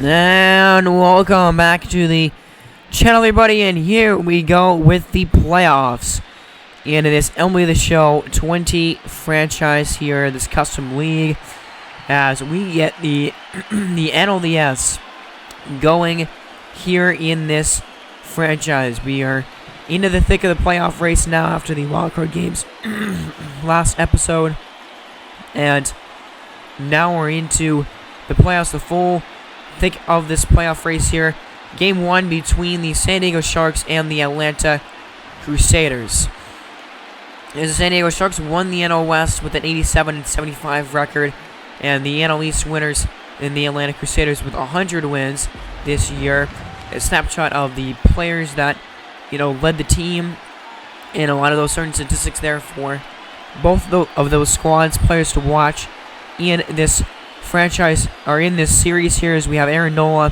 And welcome back to the channel, everybody, and here we go with the playoffs in this MLB The Show 20 franchise here, this custom league, as we get the NLDS going here in this franchise. We are into the thick of the playoff race now after the wildcard games last episode, and now we're into the playoffs, the full thick of this playoff race here. Game 1 between the San Diego Sharks and the Atlanta Crusaders. As the San Diego Sharks won the NL West with an 87-75 record, and the NL East winners in the Atlanta Crusaders with 100 wins this year. A snapshot of the players that, led the team, and a lot of those certain statistics there for both of those squads, players to watch in this franchise, or in this series here, as we have Aaron Nola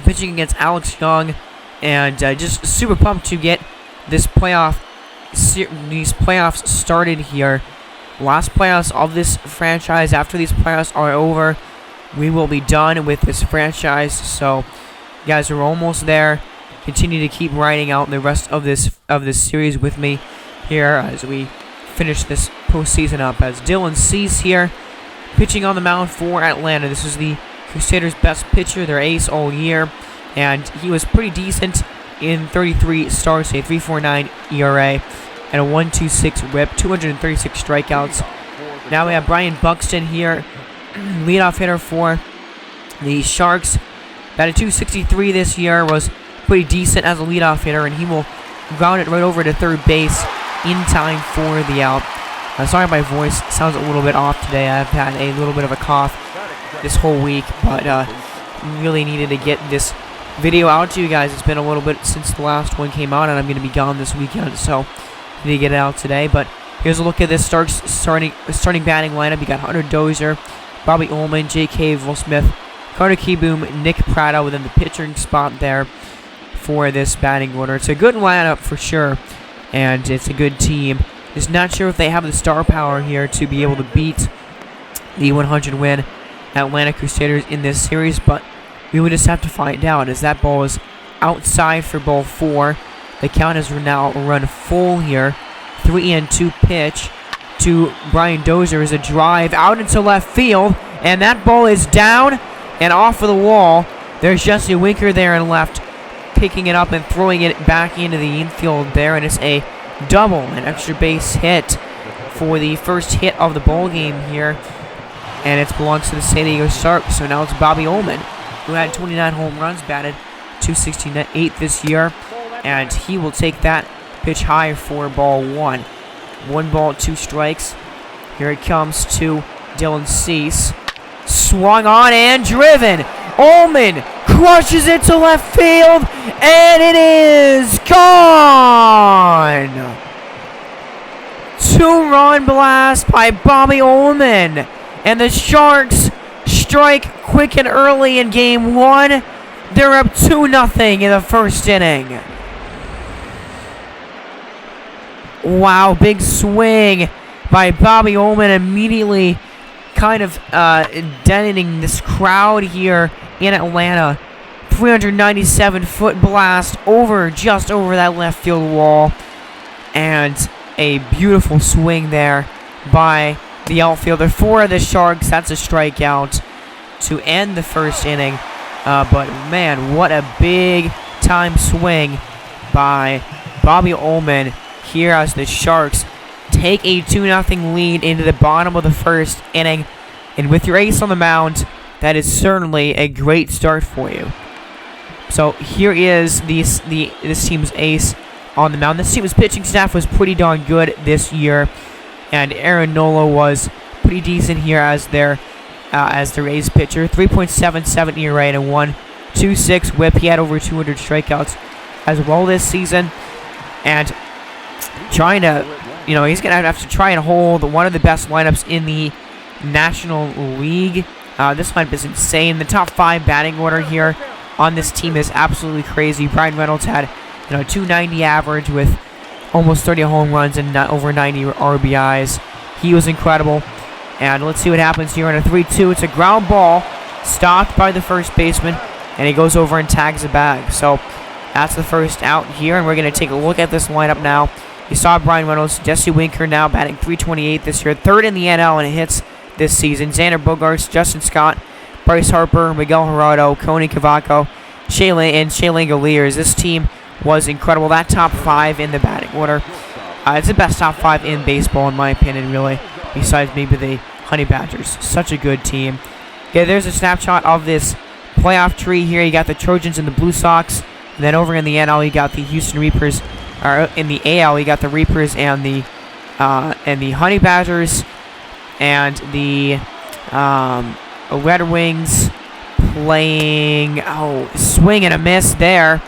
pitching against Alex Young, and just super pumped to get these playoffs started here. Last playoffs of this franchise. After these playoffs are over, we will be done with this franchise. So, guys, we're almost there. Continue to keep riding out the rest of this series with me here as we finish this postseason up. As Dylan Cease here, pitching on the mound for Atlanta. This is the Crusaders' best pitcher, their ace all year, and he was pretty decent in 33 starts, a 3.49 ERA, and a 1.26 WHIP, 236 strikeouts. Now we have Brian Buxton here, leadoff hitter for the Sharks. Batted .263 this year, was pretty decent as a leadoff hitter, and he will ground it right over to third base in time for the out. Sorry, my voice sounds a little bit off today. I've had a little bit of a cough this whole week, but really needed to get this video out to you guys. It's been a little bit since the last one came out, and I'm going to be gone this weekend, so need to get it out today. But here's a look at this starting batting lineup. You got Hunter Dozier, Bobby Ullman, J.K. Volsmith, Carter Kieboom, Nick Pratto within the pitching spot there for this batting order. It's a good lineup for sure, and it's a good team. Just not sure if they have the star power here to be able to beat the 100-win Atlanta Crusaders in this series, but we would just have to find out, as that ball is outside for ball 4. The count has now run full here. 3-2 pitch to Brian Dozier is a drive out into left field, and that ball is down and off of the wall. There's Jesse Winker there in left, picking it up and throwing it back into the infield there, and it's a double, an extra base hit for the first hit of the ball game here, and it belongs to the San Diego Sharks. So now it's Bobby Ullman, who had 29 home runs, batted .268 this year, and he will take that pitch high for ball 1. 1 ball, 2 strikes. Here it comes to Dylan Cease. Swung on and driven. Ullman crushes it to left field, and it is gone! 2-run blast by Bobby Ullman, and the Sharks strike quick and early in game 1. They're up 2-0 in the first inning. Wow, big swing by Bobby Ullman, immediately kind of deadening this crowd here in Atlanta. 397-foot blast just over that left field wall, and a beautiful swing there by the outfielder for the Sharks. That's a strikeout to end the first inning. But man, what a big time swing by Bobby Ullman here as the Sharks take a 2-0 lead into the bottom of the first inning. And with your ace on the mound, that is certainly a great start for you. So here is this team's ace on the mound. This team's pitching staff was pretty darn good this year, and Aaron Nola was pretty decent here as their ace pitcher. 3.77 ERA and a 1.26 WHIP. He had over 200 strikeouts as well this season, and trying to, he's gonna have to try and hold one of the best lineups in the National League. This lineup is insane. The top 5 batting order here on this team is absolutely crazy. Brian Reynolds had, 290 average with almost 30 home runs and over 90 RBIs. He was incredible. And let's see what happens here on a 3-2. It's a ground ball stopped by the first baseman, and he goes over and tags the bag. So that's the first out here, and we're going to take a look at this lineup now. You saw Brian Reynolds, Jesse Winker now batting .328 this year, third in the NL in hits this season. Xander Bogaerts, Justin Scott, Bryce Harper, Miguel Gerardo, Coney Cavaco, Shea Langoliers. This team was incredible. That top 5 in the batting order. It's the best top 5 in baseball, in my opinion, really, besides maybe the Honey Badgers. Such a good team. Okay, there's a snapshot of this playoff tree here. You got the Trojans and the Blue Sox. And then over in the NL, you got the Houston Reapers. Or in the AL, you got the Reapers and the Honey Badgers. And the Red Wings playing, swing and a miss there.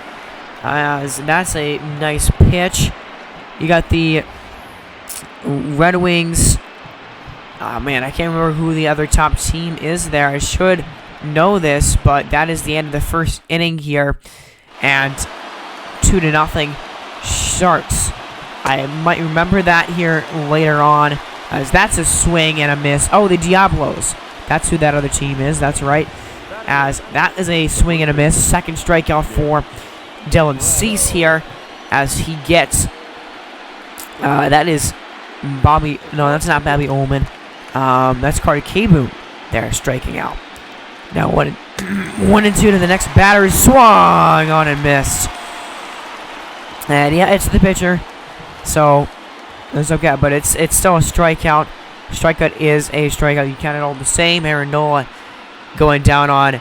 That's a nice pitch. You got the Red Wings. Oh man, I can't remember who the other top team is there. I should know this, but that is the end of the first inning here. And 2-0 Sharks. I might remember that here later on, as that's a swing and a miss. Oh, the Diablos. That's who that other team is. That's right. As that is a swing and a miss. Second strikeout for Dylan Cease here, as he gets. That is Bobby. No, that's not Bobby Ullman. That's Carter Kaboom there striking out. Now 1-2 to the next batter. Swung on and missed. And yeah, it's the pitcher, so it's okay. But it's still a strikeout. Strikeout is a strikeout. You count it all the same. Aaron Nola going down on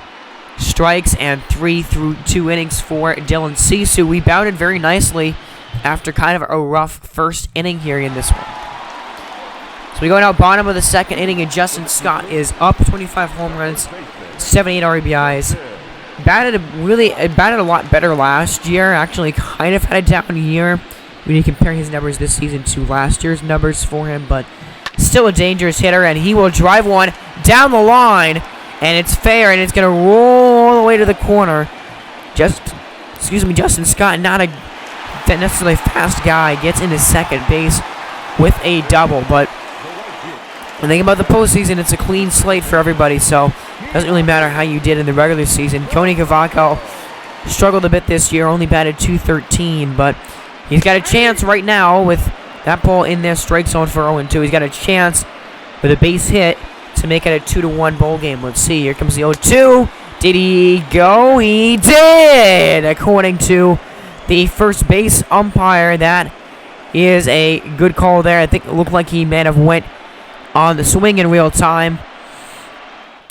strikes, and 3 through 2 innings for Dylan Cease, who rebounded very nicely after kind of a rough first inning here in this one. So we go now bottom of the second inning, and Justin Scott is up 25 home runs, 78 RBIs. Batted a lot better last year. Actually, kind of had a down year when you compare his numbers this season to last year's numbers for him, but still a dangerous hitter, and he will drive one down the line, and it's fair, and it's going to roll all the way to the corner. Justin Scott, not a necessarily fast guy, gets into second base with a double, but the thing about the postseason, it's a clean slate for everybody, so it doesn't really matter how you did in the regular season. Coney Cavaco struggled a bit this year, only batted .213, but he's got a chance right now with that ball in their strike zone for 0-2. He's got a chance with a base hit to make it a 2-1 bowl game. Let's see. Here comes the 0-2. Did he go? He did! According to the first base umpire, that is a good call there. I think it looked like he may have went on the swing in real time.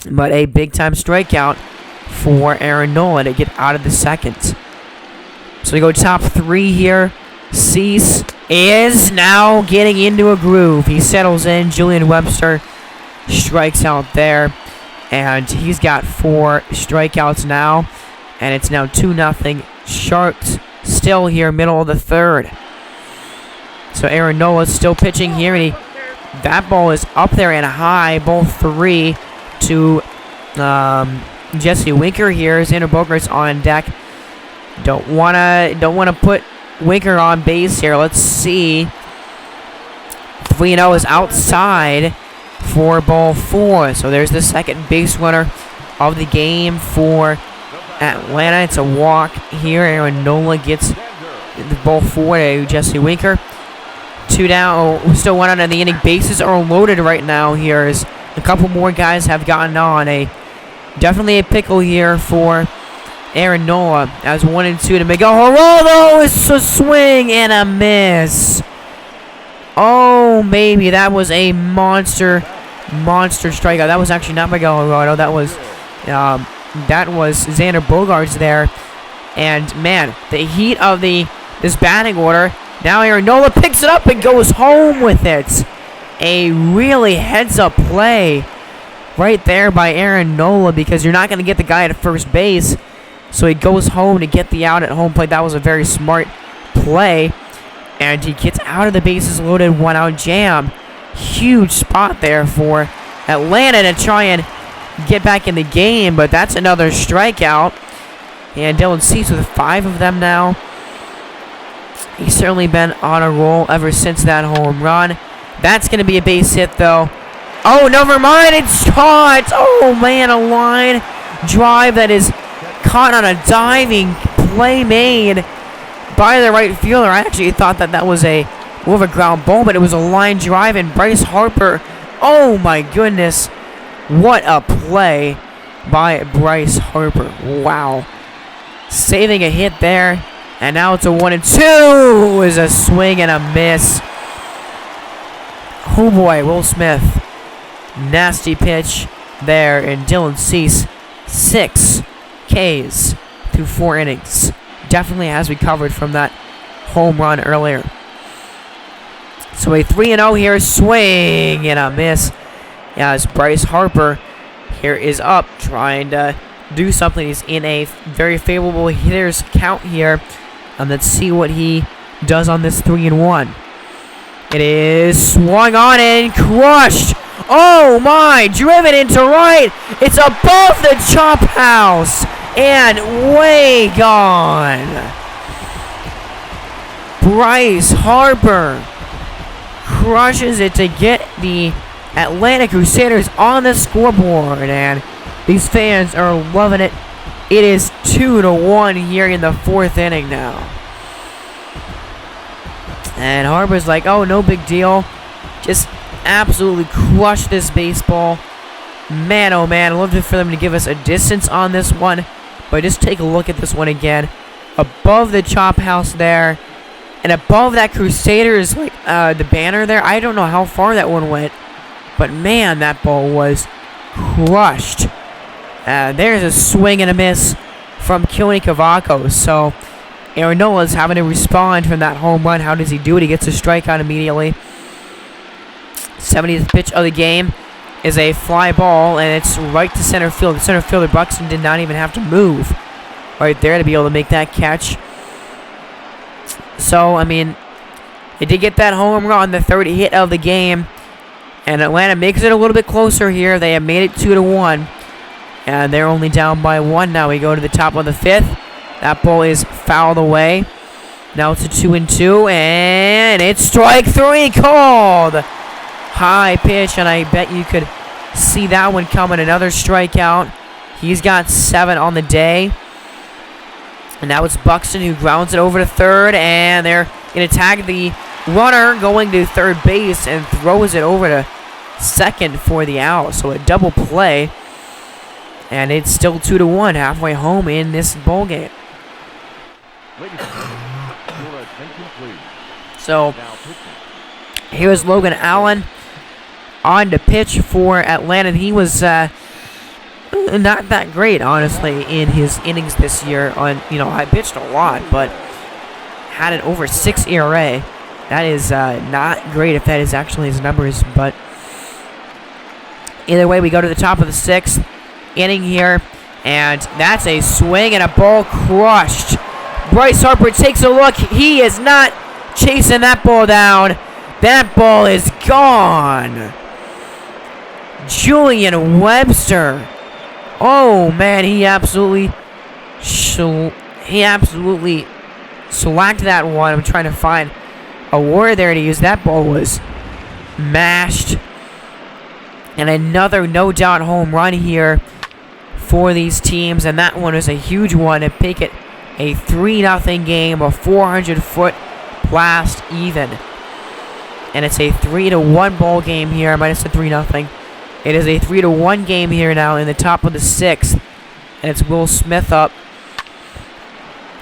But a big-time strikeout for Aaron Nola to get out of the second. So we go top 3 here. Cease is now getting into a groove. He settles in. Julian Webster strikes out there. And he's got 4 strikeouts now. And it's now 2-0 Sharks still here, middle of the third. So Aaron Nola's still pitching here. And that ball is up there and high. Ball 3 to Jesse Winker here. Xander Bogaerts on deck. Don't wanna put Winker on base here. Let's see. 3-0 is outside for ball 4. So there's the second base runner of the game for Atlanta. It's a walk here. Aaron Nola gets the ball 4 to Jesse Winker. 2 down. Still 1 out of the inning. Bases are loaded right now here as a couple more guys have gotten on. Definitely a pickle here for Aaron Nola, as 1-2 to Miguel Gerardo. It's a swing and a miss. Oh, maybe that was a monster strikeout. That was actually not Miguel Gerardo. That was Xander Bogaerts there. And man, the heat of this batting order. Now Aaron Nola picks it up and goes home with it. A really heads-up play right there by Aaron Nola, because you're not going to get the guy at first base. So he goes home to get the out at home plate. That was a very smart play. And he gets out of the bases loaded 1-out jam. Huge spot there for Atlanta to try and get back in the game. But that's another strikeout. And Dylan Cease with 5 of them now. He's certainly been on a roll ever since that home run. That's going to be a base hit, though. Oh, never mind. It's caught. Oh, man, a line drive that is caught on a diving play made by the right fielder. I actually thought that was more of a ground ball, but it was a line drive, and Bryce Harper, oh my goodness, what a play by Bryce Harper. Wow. Saving a hit there, and now it's a 1-2. Is a swing and a miss. Oh boy, Will Smith. Nasty pitch there, and Dylan Cease, 6 Ks through 4 innings. Definitely has recovered from that home run earlier. So a 3-0 here, swing and a miss. As Bryce Harper here is up, trying to do something. He's in a very favorable hitter's count here. And let's see what he does on this 3-1. It is swung on and crushed. Oh my, driven into right. It's above the chop house and way gone. Bryce Harper crushes it to get the Atlanta Crusaders on the scoreboard, and these fans are loving it. It is 2-1 here in the 4th inning now. And Harper's like, oh, no big deal. Just absolutely crushed this baseball. Man, oh man, I'd love for them to give us a distance on this one. But just take a look at this one again. Above the chop house there. And above that Crusaders, like the banner there. I don't know how far that one went. But man, that ball was crushed. There's a swing and a miss from Keone Cavaco. So Aaron Nola's having to respond from that home run. How does he do it? He gets a strikeout immediately. 70th pitch of the game is a fly ball, and it's right to center field. The center fielder, Buxton, did not even have to move right there to be able to make that catch. So, I mean, they did get that home run, the 3rd hit of the game, and Atlanta makes it a little bit closer here. They have made it 2-1, and they're only down by 1. Now we go to the top of the 5th. That ball is fouled away. Now it's a 2-2, and it's strike 3 called. High pitch, and I bet you could see that one coming. Another strikeout. He's got 7 on the day. And now it's Buxton who grounds it over to 3rd, and they're going to tag the runner going to 3rd base and throws it over to 2nd for the out. So a double play, and it's still 2-1, halfway home in this ball game. So here's Logan Allen on to pitch for Atlanta. He was not that great, honestly, in his innings this year. I pitched a lot, but had an over 6 ERA. That is not great if that is actually his numbers. But either way, we go to the top of the 6th inning here, and that's a swing and a ball crushed. Bryce Harper takes a look. He is not chasing that ball down. That ball is gone. Julian Webster. Oh man, he absolutely slacked that one. I'm trying to find a word there to use. That ball was mashed. And another no doubt home run here for these teams, and that one was a huge one to make it a 3-0 game, a 400-foot blast even. And it's a 3-1 ball game here. I might have said 3-0. It is a 3-1 game here now in the top of the 6th. And it's Will Smith up.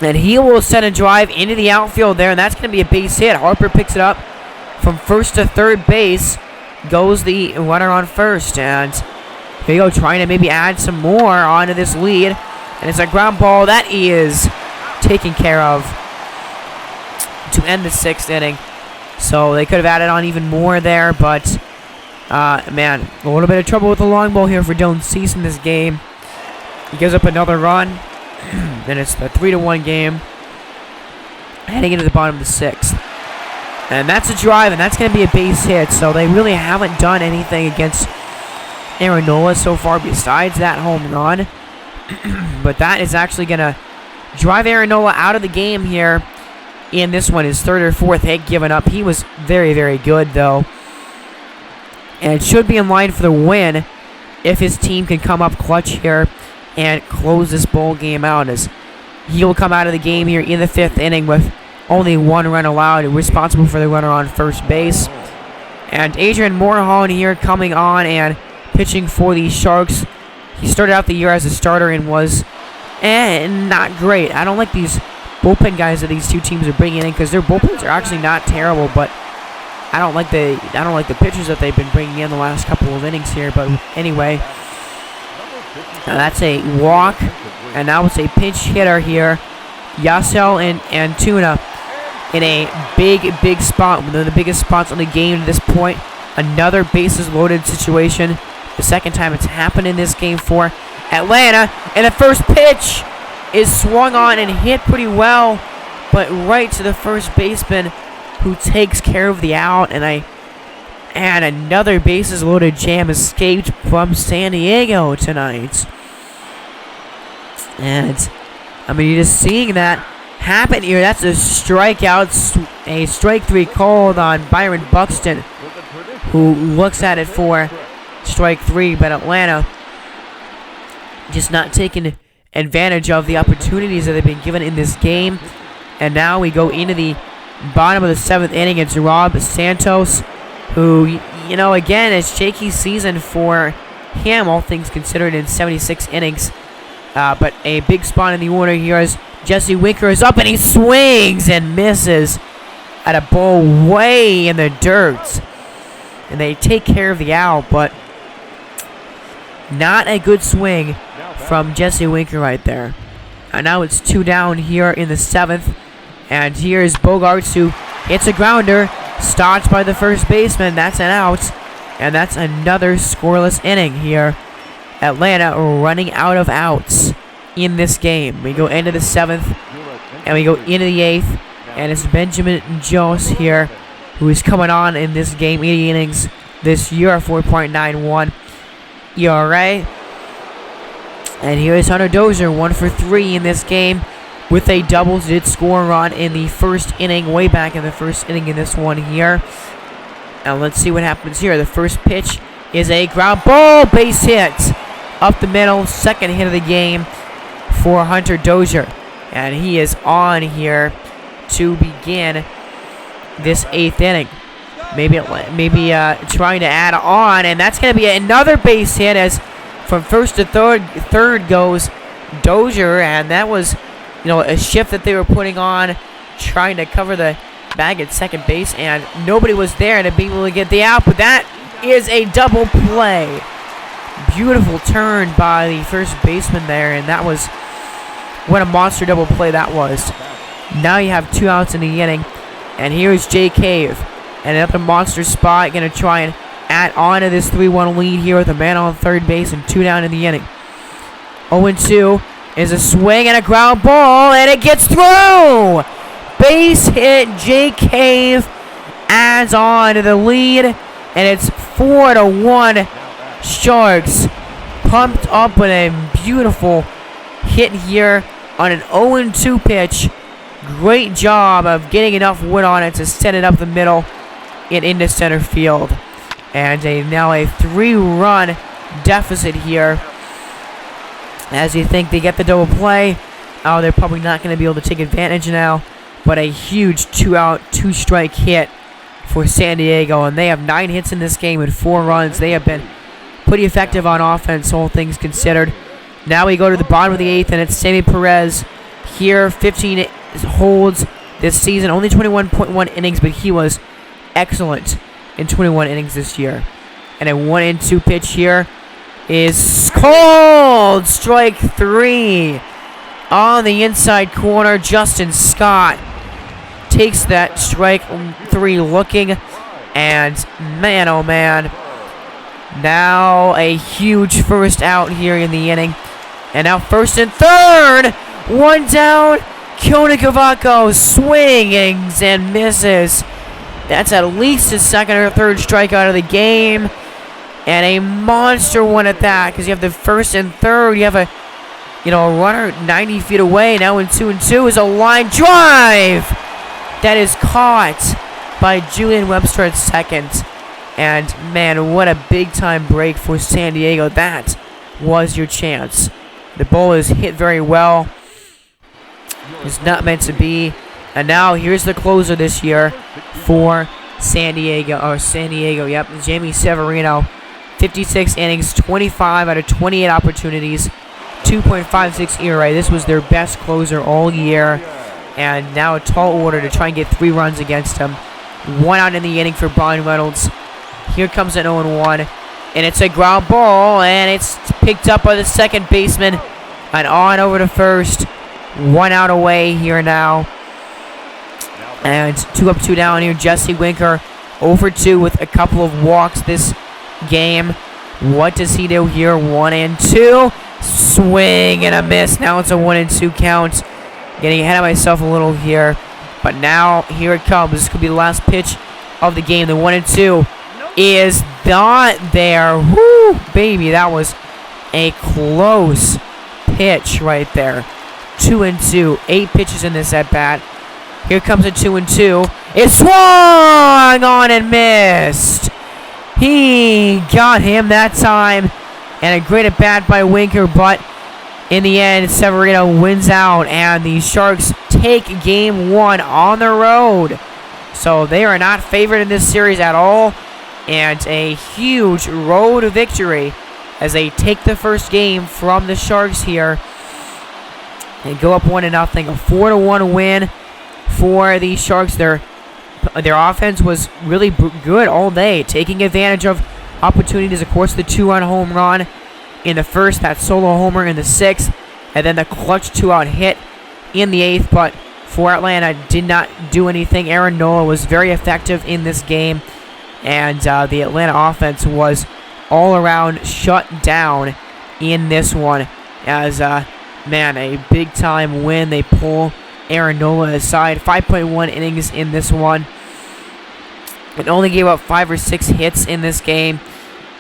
And he will send a drive into the outfield there, and that's going to be a base hit. Harper picks it up from 1st to 3rd base. Goes the runner on 1st. And here you go, trying to maybe add some more onto this lead. And it's a ground ball that is taken care of to end the 6th inning. So they could have added on even more there, but man, a little bit of trouble with the long ball here for Dylan Cease in this game. He gives up another run, and it's the 3-1 game heading into the bottom of the 6th. And that's a drive, and that's going to be a base hit. So they really haven't done anything against Aaron Nola so far besides that home run. But that is actually going to drive Aaron Nola out of the game here in this one. His 3rd or 4th hit given up. He was very, very good, though. And it should be in line for the win if his team can come up clutch here and close this ball game out, as he'll come out of the game here in the 5th inning with only 1 run allowed, responsible for the runner on first base. And Adrian Moorhan here coming on and pitching for the Sharks. He started out the year as a starter and was not great. I don't like these bullpen guys that these two teams are bringing in, because their bullpens are actually not terrible, but I don't like the pitchers that they've been bringing in the last couple of innings here. But anyway, that's a walk, and now it's a pinch hitter here. Yasel and Antuna in a big spot, one of the biggest spots on the game to this point. Another bases loaded situation. The second time it's happened in this game for Atlanta. And the first pitch is swung on and hit pretty well, but right to the first baseman, who takes care of the out. And another bases loaded jam escaped from San Diego tonight. And I mean, you're just seeing that happen here. That's a strikeout, a strike 3 called on Byron Buxton, who looks at it for strike 3, but Atlanta just not taking advantage of the opportunities that they've been given in this game. And now we go into the bottom of the 7th inning. It's Rob Santos, who, you know, again, it's shaky season for him, all things considered, in 76 innings. But a big spot in the order here as Jesse Winker is up, and he swings and misses at a ball way in the dirt. And they take care of the out, but not a good swing from Jesse Winker right there. And now it's 2 down here in the 7th. And here is Bogarts, who hits a grounder, stopped by the first baseman. That's an out. And that's another scoreless inning here. Atlanta running out of outs in this game. We go into the 7th, and we go into the 8th. And it's Benjamin Jones here, who is coming on in this game, 80 innings this year, 4.91 ERA. And here is Hunter Dozier, 1 for 3 in this game with a double. Did score a run in the first inning, way back in the first inning in this one here. And let's see what happens here. The first pitch is a ground ball, base hit up the middle, second hit of the game for Hunter Dozier. And he is on here to begin this 8th inning. Maybe trying to add on, and that's going to be another base hit, as from first to third goes Dozier, and that was, you know, a shift that they were putting on, trying to cover the bag at second base, and nobody was there to be able to get the out. But that is a double play. Beautiful turn by the first baseman there, and that was, what a monster double play that was. Now you have 2 outs in the inning, and here is Jay Cave, and another monster spot, going to try and add on to this 3-1 lead here with a man on third base and 2 down in the inning. 0-2 is a swing and a ground ball, and it gets through! Base hit. Jay Cave adds on to the lead, and it's 4-1 Sharks. Pumped up with a beautiful hit here on an 0-2 pitch. Great job of getting enough wood on it to set it up the middle and into center field. And now a 3-run deficit here, as you think they get the double play. Oh, they're probably not going to be able to take advantage now. But a huge 2-out, 2-strike hit for San Diego. And they have 9 hits in this game and 4 runs. They have been pretty effective on offense, all things considered. Now we go to the bottom of the 8th, and it's Sammy Perez here. 15 holds this season. Only 21.1 innings, but he was excellent in 21 innings this year. And a 1-2 pitch here is called. Strike 3 on the inside corner. Justin Scott takes that strike 3 looking, and man, oh man, now a huge first out here in the inning. And now first and third, 1 down. Kona Cavaco swings and misses. That's at least his second or third strikeout of the game, and a monster one at that, because you have the first and third. You have a runner 90 feet away. Now in 2-2 is a line drive that is caught by Julian Webster at second. And man, what a big time break for San Diego. That was your chance. The ball is hit very well. It's not meant to be. And now here's the closer this year for San Diego, yep, Jamie Severino. 56 innings, 25 out of 28 opportunities, 2.56 ERA. This was their best closer all year. And now a tall order to try and get 3 runs against him. 1 out in the inning for Brian Reynolds. Here comes an 0-1. And it's a ground ball, and it's picked up by the second baseman. And on over to first. 1 out away here now. And 2 up, 2 down here. Jesse Winker 0 for 2 with a couple of walks this game. What does he do here? 1-2. Swing and a miss. Now it's a 1-2 count. Getting ahead of myself a little here. But now, here it comes. This could be the last pitch of the game. The 1-2 is not there. Woo, baby. That was a close pitch right there. 2-2. 8 pitches in this at-bat. Here comes a 2-2. It swung on and missed. He got him that time. And a great at-bat by Winker, but in the end, Severino wins out, and the Sharks take game 1 on the road. So they are not favored in this series at all, and a huge road victory as they take the first game from the Sharks here. They go up 1-0, a 4-1 win for the Sharks. Their offense was really good all day, taking advantage of opportunities. Of course, the 2-run home run in the first, that solo homer in the 6th, and then the clutch 2-out hit in the 8th. But for Atlanta, did not do anything. Aaron Nola was very effective in this game, and the Atlanta offense was all around shut down in this one. As man, a big time win. They pull Aaron Nola aside. 5.1 innings in this one. It only gave up 5 or 6 hits in this game.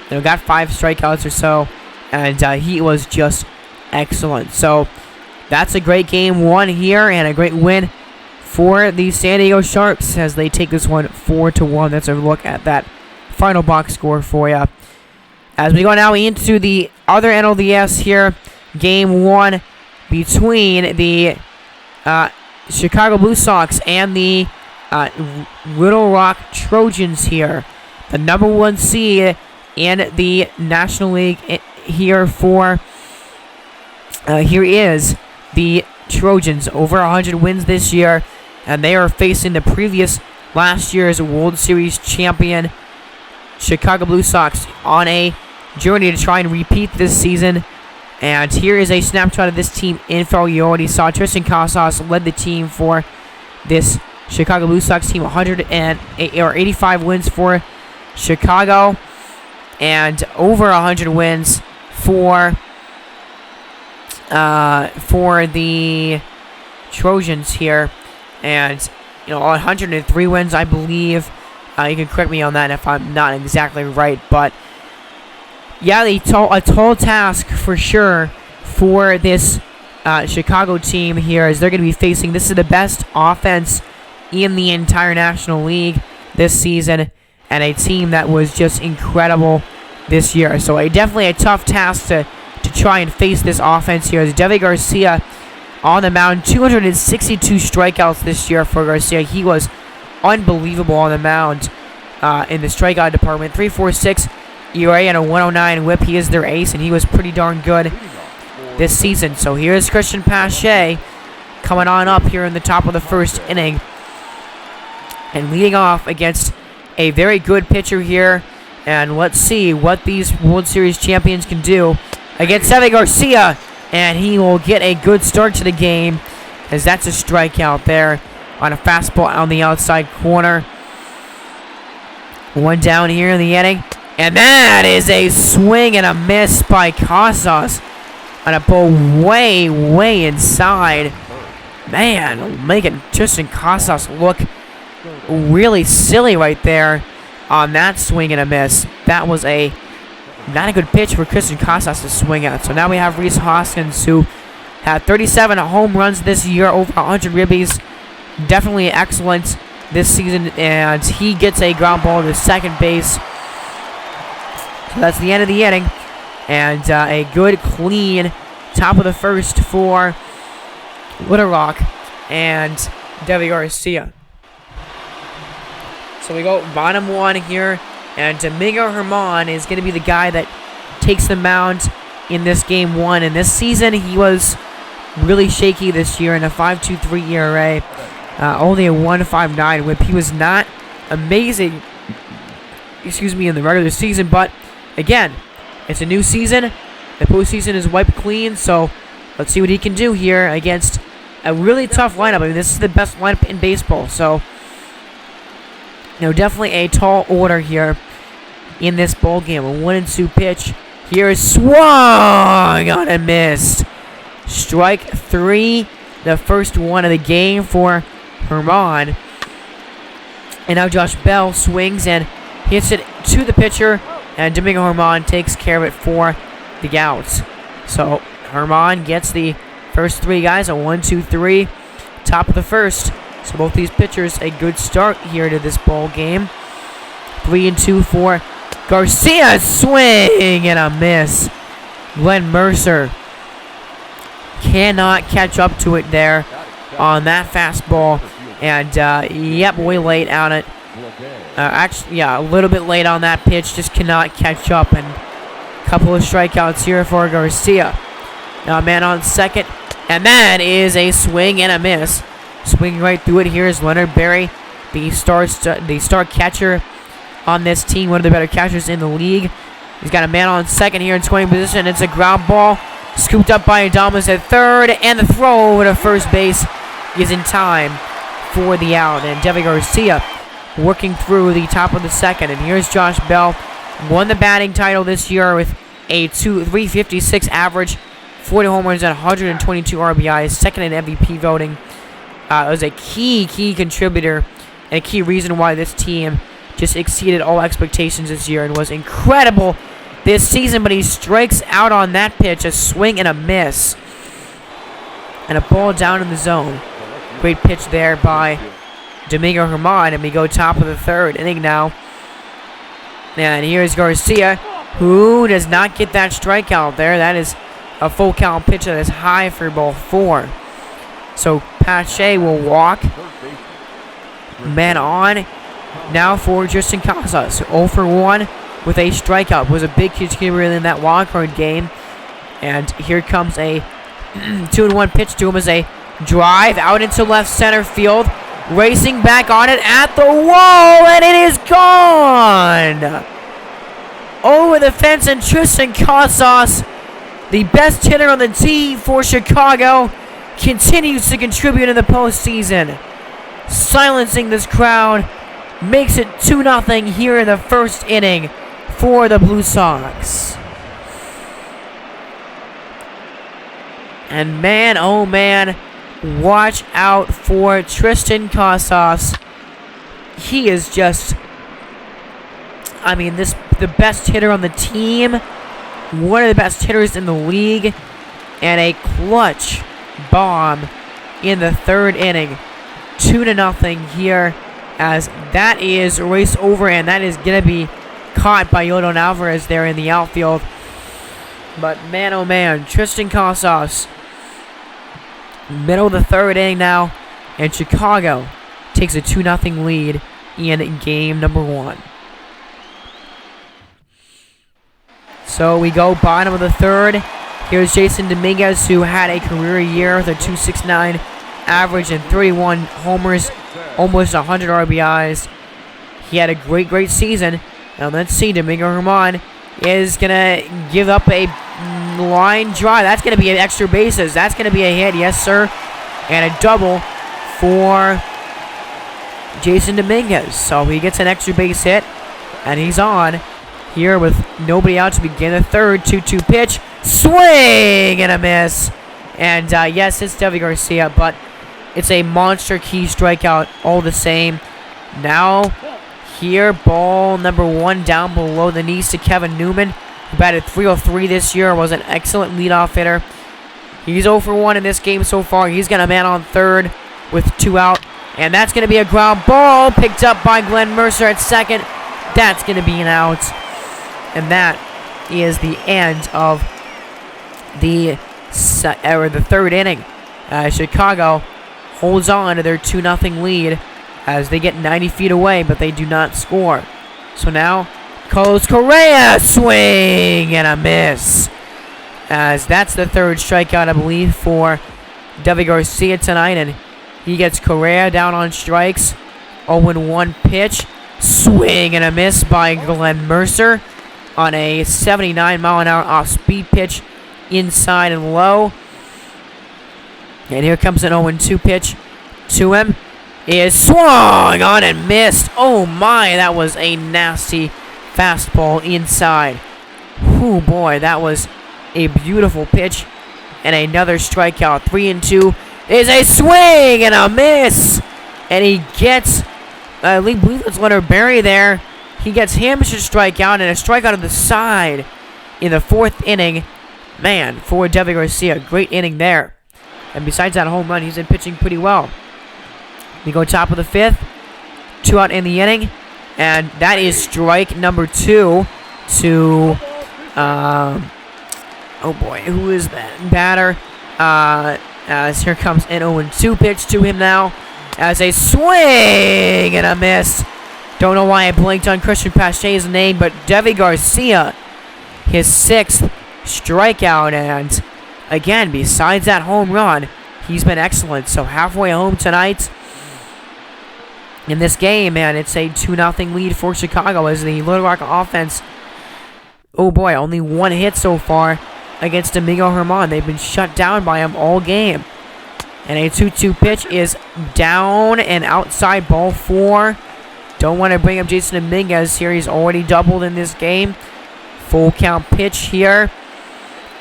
They got 5 strikeouts or so, and he was just excellent. So that's a great game 1 here, and a great win for the San Diego Sharks as they take this one 4-1. That's a look at that final box score for you. As we go now into the other NLDS here, game 1 between the Chicago Blue Sox and the Little Rock Trojans here. The number 1 seed in the National League here for here is the Trojans, over 100 wins this year, and they are facing the last year's World Series champion Chicago Blue Sox on a journey to try and repeat this season. And here is a snapshot of this team info. You already saw Tristan Casas led the team for this Chicago Blue Sox team. 85 wins for Chicago, and over 100 wins for the Trojans here. And 103 wins, I believe. You can correct me on that if I'm not exactly right, but yeah, a tall task for sure for this Chicago team here, as they're going to be facing, this is the best offense in the entire National League this season, and a team that was just incredible this year. So definitely a tough task to try and face this offense here. As Deivi Garcia on the mound, 262 strikeouts this year for Garcia. He was unbelievable on the mound in the strikeout department. 3.46 ERA and a 109 whip. He is their ace, and he was pretty darn good this season. So here's Christian Pache coming on up here in the top of the first inning, and leading off against a very good pitcher here. And let's see what these World Series champions can do against Deivi Garcia. And he will get a good start to the game, as that's a strikeout there on a fastball on the outside corner. 1 down here in the inning. And that is a swing and a miss by Casas on a ball way, way inside. Man, making Tristan Casas look really silly right there on that swing and a miss. That was not a good pitch for Tristan Casas to swing at. So now we have Rhys Hoskins, who had 37 home runs this year, over 100 ribbies. Definitely excellent this season, and he gets a ground ball to second base. So that's the end of the inning, and a good, clean Top of the first for Little Rock and Devi Garcia. So we go bottom one here, and Domingo Herman is going to be the guy that takes the mound in this game one. And this season, he was really shaky this year in a 5.23 ERA, only a 1.59 whip. He was not amazing, in the regular season, but again, it's a new season. The postseason is wiped clean, so let's see what he can do here against a really tough lineup. I mean, this is the best lineup in baseball, so definitely a tall order here in this ball game. A 1-2 pitch. Here is swung on and missed. Strike 3, the first one of the game for Herman. And now Josh Bell swings and hits it to the pitcher, and Domingo Herman takes care of it for the outs. So Herman gets the first 3 guys, a 1-2-3, top of the first. So both these pitchers a good start here to this ball game. 3-2 for Garcia, swing and a miss. Glenn Mercer cannot catch up to it there on that fastball, and way late on it. A little bit late on that pitch, just cannot catch up, and a couple of strikeouts here for Garcia. Now a man on second, and that is a swing and a miss. Swinging right through it here is Leonard Berry, the star catcher on this team, one of the better catchers in the league. He's got a man on second here in scoring position. It's a ground ball, scooped up by Adames at third, and the throw over to first base is in time for the out. And Devi Garcia working through the top of the second. And here's Josh Bell, won the batting title this year with a 356 average, 40 home runs and 122 RBIs, second in MVP voting. Was a key contributor and a key reason why this team just exceeded all expectations this year and was incredible this season. But he strikes out on that pitch, a swing and a miss, and a ball down in the zone. Great pitch there by Domingo Herman, and we go top of the third inning now. And here's Garcia, who does not get that strikeout there. That is a full count pitch that is high for ball 4. So Pache will walk. Man on now for Tristan Casas. 0 for 1 with a strikeout. Was a big contributor in that wildcard game. And here comes a 2-1 pitch to him as a drive out into left center field. Racing back on it at the wall, and it is gone! Over the fence, and Tristan Casas, the best hitter on the team for Chicago, continues to contribute in the postseason. Silencing this crowd, makes it 2-0 here in the first inning for the Blue Sox. And man, oh man, watch out for Tristan Casas. He is just, the best hitter on the team, one of the best hitters in the league, and a clutch bomb in the third inning. 2-0 here, as that is race over, and that is going to be caught by Yordan Alvarez there in the outfield. But man, oh man, Tristan Casas, middle of the third inning now, and Chicago takes a 2-0 lead in game number 1. So we go bottom of the third. Here's Jason Dominguez, who had a career year with a 2.69 average and 31 homers, almost 100 RBIs. He had a great season. Now let's see, Domingo Herman is going to give up a line drive. That's going to be an extra bases. That's going to be a hit, yes sir. And a double for Jason Dominguez. So he gets an extra base hit, and he's on here with nobody out to begin the third. 2-2 pitch, swing and a miss. And yes, it's Devi Garcia, but it's a monster key strikeout all the same. Now here, ball number 1 down below the knees to Kevin Newman, who batted .303 this year, was an excellent leadoff hitter. He's 0 for 1 in this game so far. He's got a man on third with 2 out, and that's going to be a ground ball picked up by Glenn Mercer at second. That's going to be an out, and that is the end of the the third inning. Chicago holds on to their 2-0 lead as they get 90 feet away, but they do not score. So now, Carlos Correa, swing and a miss. As that's the third strikeout, I believe, for Deivi Garcia tonight, and he gets Correa down on strikes. 0-1 pitch, swing and a miss by Glenn Mercer on a 79-mile-an-hour off-speed pitch inside and low. And here comes an 0-2 pitch to him. Is swung on and missed. Oh my, that was a nasty fastball inside. Oh boy, that was a beautiful pitch. And another strikeout. 3-2 is a swing and a miss. And he gets, I believe it's Leonard Berry there. He gets him to strike out, and a strikeout on the side in the fourth inning. Man, for Deivi Garcia, great inning there. And besides that home run, he's been pitching pretty well. We go top of the fifth, 2 out in the inning, and that is strike number 2 to, oh boy, who is that batter? As here comes an 0-2 pitch to him now, as a swing and a miss. Don't know why I blinked on Christian Pache's name, but Deivi Garcia, his 6th strikeout, and again, besides that home run, he's been excellent. So halfway home tonight in this game, man, it's a 2-0 lead for Chicago as the Little Rock offense, oh boy, only 1 hit so far against Domingo Germán. They've been shut down by him all game. And a 2-2 pitch is down and outside, ball 4. Don't want to bring up Jason Dominguez here. He's already doubled in this game. Full count pitch here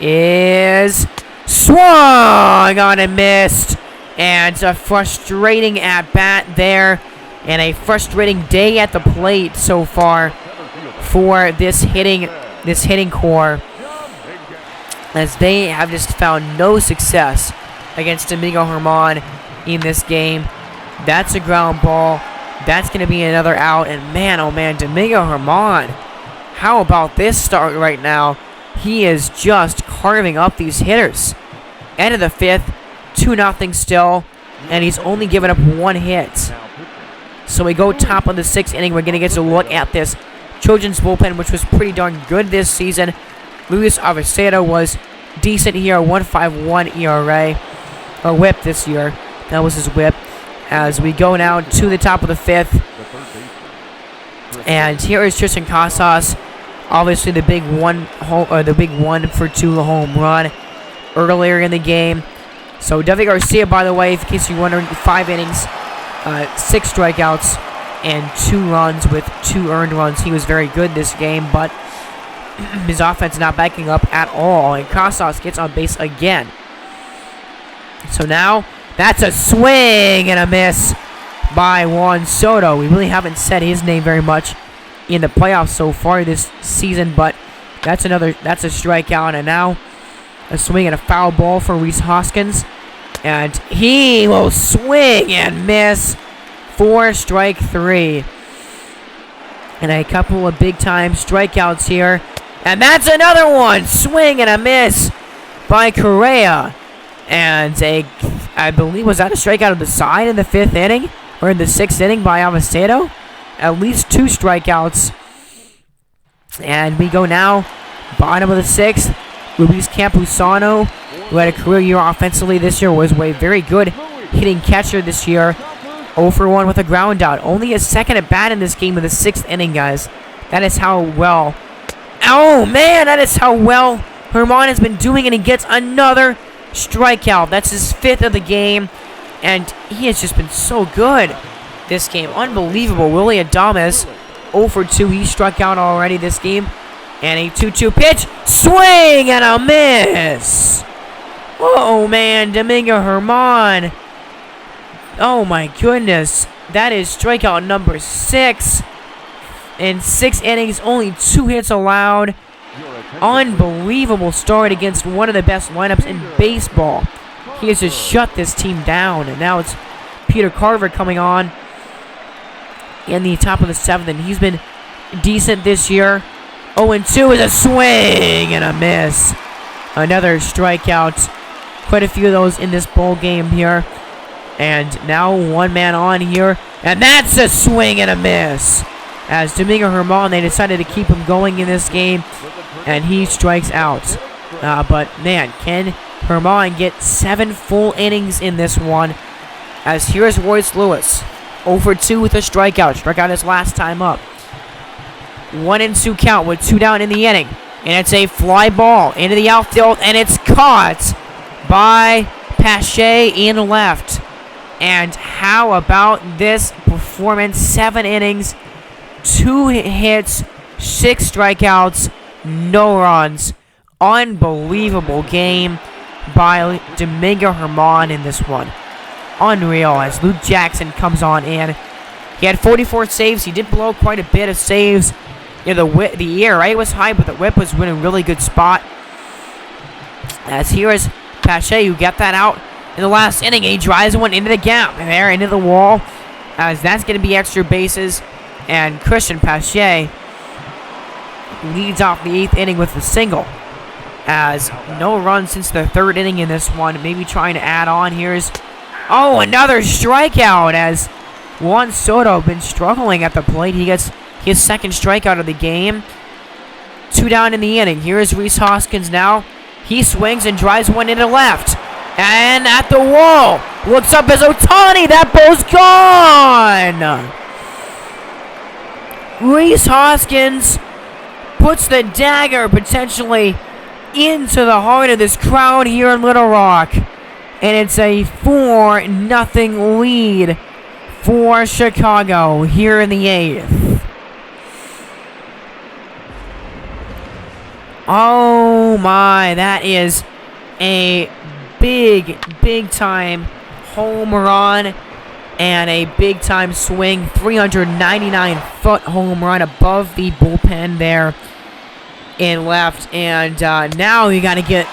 is swung on and missed. And a frustrating at-bat there. And a frustrating day at the plate so far for this hitting core, as they have just found no success against Domingo Germán in this game. That's a ground ball. That's going to be another out. And man, oh man, Domingo Germán, how about this start right now? He is just carving up these hitters. End of the fifth, 2-0 still, and he's only given up 1 hit. So we go top of the 6th inning. We're going to get a look at this Trojans bullpen, which was pretty darn good this season. Luis Aviceda was decent here, 1.51 ERA, or whip this year. That was his whip. As we go now to the top of the 5th. And here is Tristan Casas, obviously the big 1-for-2 home run earlier in the game. So Deivi Garcia, by the way, in case you're wondering, 5 innings, 6 strikeouts, and 2 runs with 2 earned runs. He was very good this game, but his offense not backing up at all. And Casas gets on base again. So now, that's a swing and a miss by Juan Soto. We really haven't said his name very much in the playoffs so far this season, but that's a strikeout. And now, a swing and a foul ball for Rhys Hoskins. And he will swing and miss for strike 3. And a couple of big-time strikeouts here. And that's another one! Swing and a miss by Correa. And I believe, was that a strikeout of the side in the 5th inning? Or in the 6th inning by Aviceda? At least 2 strikeouts. And we go now, bottom of the 6th. Luis Campusano, who had a career year offensively this year, was a very good hitting catcher this year. 0-for-1 with a ground out. Only his 2nd at bat in this game in the 6th inning, guys. That is how well. Oh man, that is how well Germán has been doing, and he gets another strikeout. That's his 5th of the game, and he has just been so good this game. Unbelievable. Willy Adames, 0-for-2. He struck out already this game. And a 2-2 pitch. Swing and a miss. Oh, man. Domingo Germán. Oh, my goodness. That is strikeout number 6. In 6 innings, only 2 hits allowed. Unbelievable start against one of the best lineups in baseball. He has just shut this team down. And now it's Peter Carver coming on in the top of the 7th. And he's been decent this year. 0-2 is a swing and a miss Another strikeout. Quite a few of those in this ball game here. And now one man on here. And that's a swing and a miss. As Domingo Germán, they decided to keep him going in this game. And he strikes out. But man, can Germán get 7 full innings in this one? As here's Royce Lewis. 0 for 2 with a strikeout. Struck out his last time up. 1-2 count with 2 down in the inning. And it's a fly ball into the outfield. And it's caught by Pache in left. And how about this performance? 7 innings, 2 hits, 6 strikeouts, no runs. Unbelievable game by Domingo Germán in this one. Unreal as Luke Jackson comes on in. He had 44 saves. He did blow quite a bit of saves. The ERA right was high, but the whip was in a really good spot. As here is Pache, who got that out in the last inning. He drives one into the gap and there into the wall. As that's going to be extra bases. And Christian Pache leads off the 8th inning with a single. As no runs since the 3rd inning in this one. Maybe trying to add on. Here's another strikeout as Juan Soto been struggling at the plate. He gets his 2nd strikeout of the game. 2 down in the inning. Here's Rhys Hoskins now. He swings and drives one into left. And at the wall. Looks up as Ohtani. That ball's gone. Rhys Hoskins puts the dagger potentially into the heart of this crowd here in Little Rock. And it's a 4-0 lead for Chicago here in the 8th. Oh my, that is a big time home run and a big time swing. 399-foot home run above the bullpen there in left. And now you got to get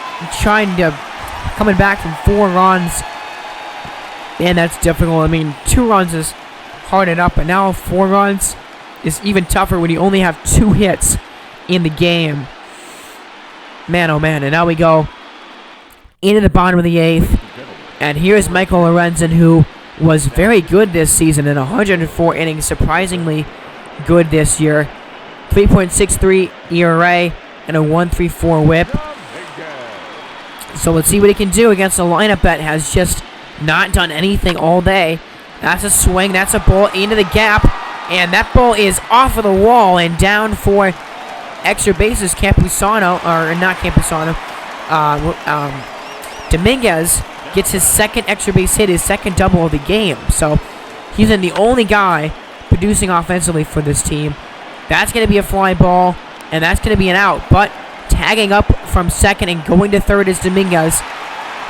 coming back from 4 runs. And that's difficult. I mean, 2 runs is hard enough, but now 4 runs is even tougher when you only have 2 hits in the game. Man, oh man. And now we go into the bottom of the 8th. And here's Michael Lorenzen, who was very good this season in 104 innings. Surprisingly good this year. 3.63 ERA and a 1.34 whip. So let's see what he can do against a lineup that has just not done anything all day. That's a swing. That's a ball into the gap. And that ball is off of the wall and down for extra bases. Dominguez gets his 2nd extra base hit, his 2nd double of the game. So he's been the only guy producing offensively for this team. That's going to be a fly ball, and that's going to be an out. But tagging up from 2nd and going to 3rd is Dominguez.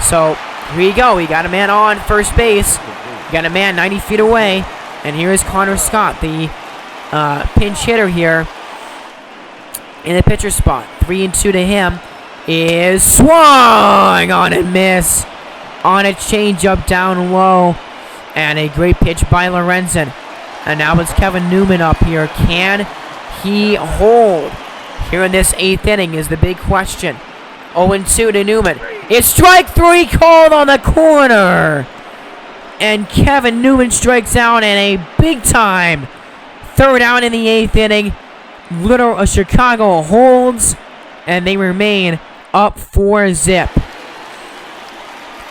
So here you go. We got a man on first base. We got a man 90 feet away. And here is Connor Scott, the pinch hitter here in the pitcher spot. 3-2 to him is swung on and miss on a changeup down low. And a great pitch by Lorenzen. And now it's Kevin Newman up here. Can he hold here in this 8th inning is the big question. 0-2 to Newman. It's strike 3 called on the corner. And Kevin Newman strikes out in a big time 3rd out in the 8th inning. Chicago holds, and they remain up 4-0.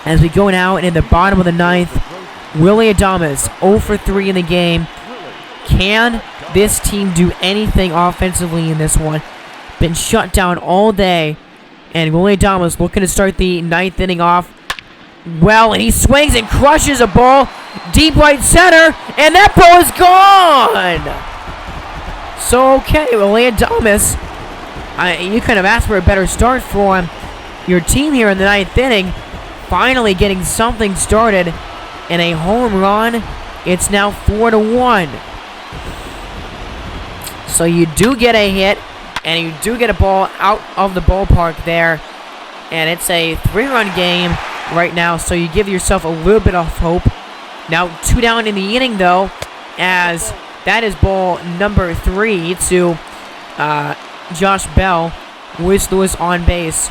As we go now in the bottom of the 9th, Willy Adames 0 for 3 in the game. Can this team do anything offensively in this one? Been shut down all day, and Willy Adames looking to start the 9th inning off well, and he swings and crushes a ball deep right center, and that ball is gone. So, okay, Willy Adames, you could have asked for a better start for your team here in the 9th inning. Finally getting something started in a home run. It's now 4-1. So you do get a hit, and you do get a ball out of the ballpark there. And it's a 3-run game right now, so you give yourself a little bit of hope. Now 2 down in the inning, though, as that is ball number 3 to Josh Bell with Lewis on base.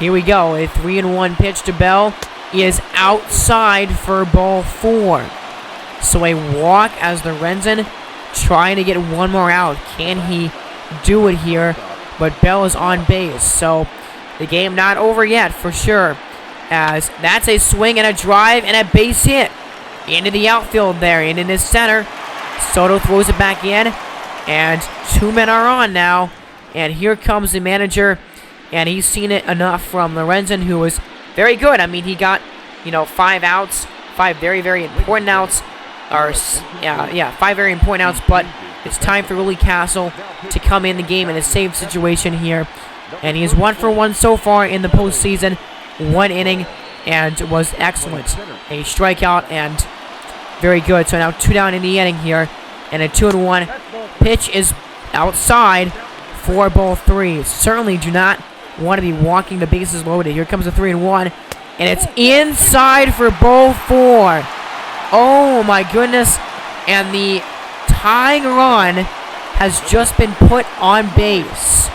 Here we go. A 3-1 pitch to Bell is outside for ball 4. So a walk as Lorenzen trying to get one more out. Can he do it here? But Bell is on base. So the game not over yet for sure. As that's a swing and a drive and a base hit into the outfield there and in his center. Soto throws it back in. And 2 men are on now. And here comes the manager. And he's seen it enough from Lorenzen, who was very good. I mean, he got, 5 outs. 5 very, very important outs. 5 very important outs. But it's time for Willie Castle to come in the game in a save situation here. And he is 1 for 1 so far in the postseason. 1 inning and was excellent. A strikeout and very good. So now 2 down in the inning here. And a 2-1 pitch is outside for ball 3. Certainly do not want to be walking the bases loaded. Here comes a 3-1. And it's inside for ball 4. Oh my goodness. And the tying run has just been put on base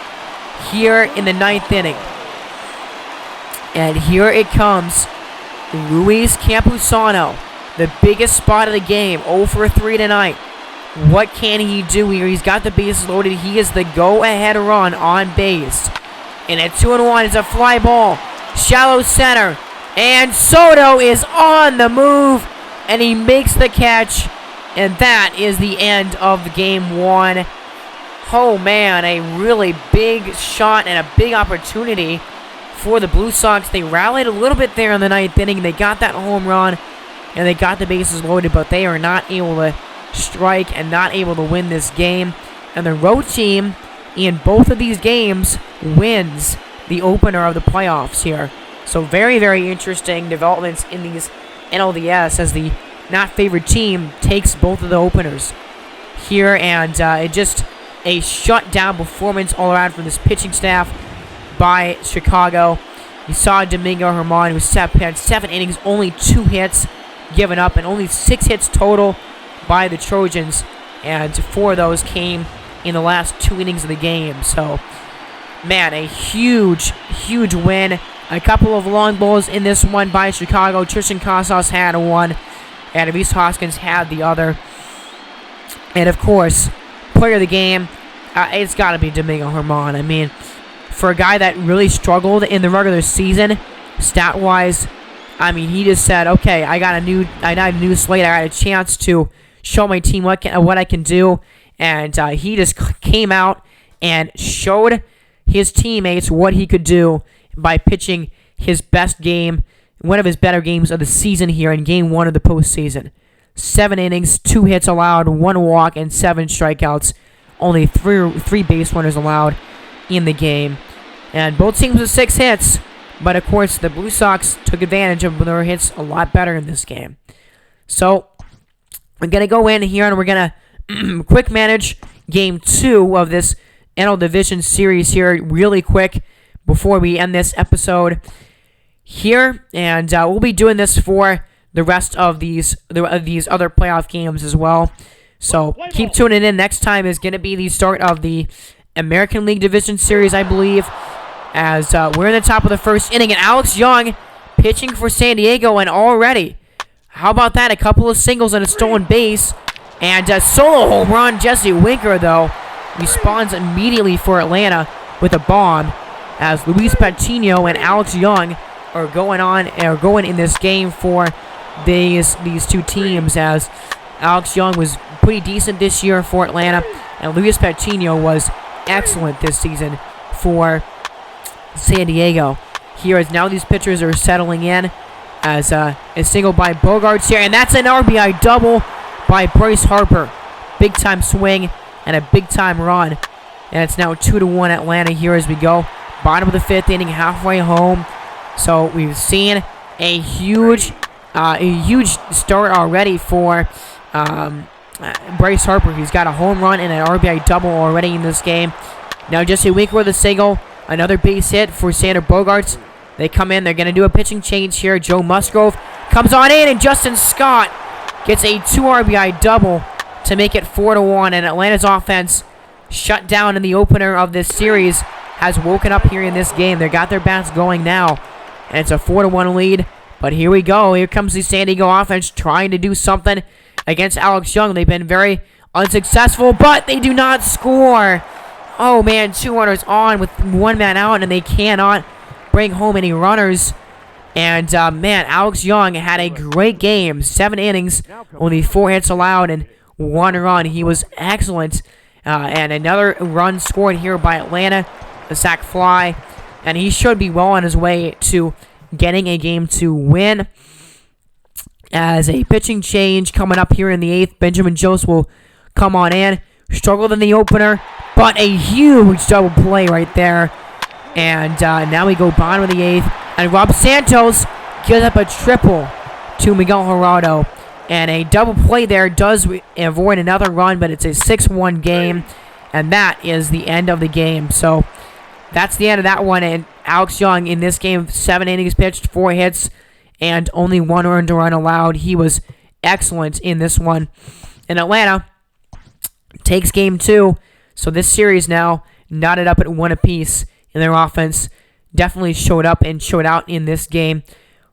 here in the 9th inning. And here it comes. Luis Campusano, the biggest spot of the game, 0 for 3 tonight. What can he do here? He's got the bases loaded. He is the go-ahead run on base. And at 2-1, it's a fly ball. Shallow center. And Soto is on the move. And he makes the catch. And that is the end of game 1. Oh, man, a really big shot and a big opportunity for the Blue Sox. They rallied a little bit there in the 9th inning. They got that home run. And they got the bases loaded. But they are not able to strike and not able to win this game. And the road team in both of these games wins the opener of the playoffs here. So very, very interesting developments in these NLDS as the not favored team takes both of the openers here. And it just a shutdown performance all around from this pitching staff by Chicago. You saw Domingo Germán, who had 7 innings, only 2 hits given up, and only 6 hits total by the Trojans, and 4 of those came in the last 2 innings of the game. So, man, a huge, huge win. A couple of long balls in this one by Chicago. Tristan Casas had one, and Avis Hoskins had the other. And, of course, player of the game, it's got to be Domingo Germán. I mean, for a guy that really struggled in the regular season, stat-wise, I mean, he just said, okay, I got a new slate. I got a chance to show my team what I can do, and he just came out and showed his teammates what he could do by pitching his best game, one of his better games of the season here in game 1 of the postseason. 7 innings, 2 hits allowed, 1 walk, and 7 strikeouts. Only 3 base runners allowed in the game, and both teams with 6 hits. But of course, the Blue Sox took advantage of their hits a lot better in this game. So we're going to go in here and we're going to quick manage game 2 of this NL Division series here really quick before we end this episode here. And we'll be doing this for the rest of these other playoff games as well. So keep tuning in. Next time is going to be the start of the American League Division series, I believe, as we're in the top of the 1st inning. And Alex Young pitching for San Diego, and already, how about that? A couple of singles and a stolen base. And a solo home run. Jesse Winker, though, responds immediately for Atlanta with a bomb, as Luis Patino and Alex Young are going in this game for these 2 teams, as Alex Young was pretty decent this year for Atlanta, and Luis Patino was excellent this season for San Diego. Here as now these pitchers are settling in, as a single by Bogarts here, and that's an RBI double by Bryce Harper. Big time swing and a big time run, and it's now 2-1 Atlanta here as we go bottom of the 5th inning, halfway home. So we've seen a huge start already for Bryce Harper. He's got a home run and an RBI double already in this game. Now Jesse Winker with a single, another base hit for Xander Bogaerts. They come in, they're going to do a pitching change here. Joe Musgrove comes on in, and Justin Scott gets a 2 RBI double to make it 4-1. And Atlanta's offense shut down in the opener of this series has woken up here in this game. They got their bats going now, and it's a 4-1 lead. But here we go. Here comes the San Diego offense trying to do something against Alex Young. They've been very unsuccessful, but they do not score. Oh, man, 2 runners on with 1 man out, and they cannot bring home any runners. And, man, Alex Young had a great game. 7 innings, only 4 hits allowed, and 1 run. He was excellent. And another run scored here by Atlanta, a sac fly. And he should be well on his way to getting a game to win. As a pitching change coming up here in the 8th, Benjamin Joseph will come on in. Struggled in the opener, but a huge double play right there. And now we go bottom of the 8th. And Rob Santos gives up a triple to Miguel Gerardo. And a double play there does avoid another run, but it's a 6-1 game. And that is the end of the game. So that's the end of that one. And Alex Young in this game, 7 innings pitched, 4 hits, and only 1 earned run allowed. He was excellent in this one. And Atlanta takes game 2. So this series now knotted up at 1 apiece. And their offense definitely showed up and showed out in this game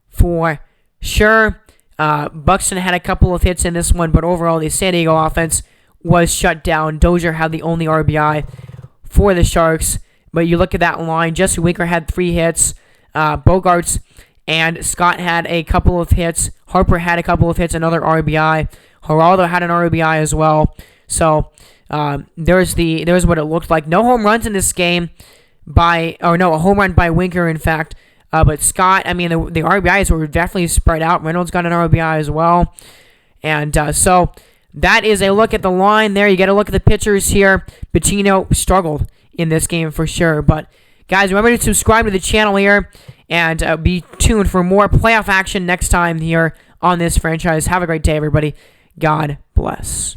for sure. Buxton had a couple of hits in this one, but overall the San Diego offense was shut down. Dozier had the only RBI for the Sharks. But you look at that line, Jesse Winker had 3 hits. Bogarts and Scott had a couple of hits. Harper had a couple of hits, another RBI. Geraldo had an RBI as well. So there's what it looked like. No home runs in this game a home run by Winker, in fact. But Scott, the RBIs were definitely spread out. Reynolds got an RBI as well. And so that is a look at the line there. You got to look at the pitchers here. Patino struggled in this game for sure. But, guys, remember to subscribe to the channel here and be tuned for more playoff action next time here on this franchise. Have a great day, everybody. God bless.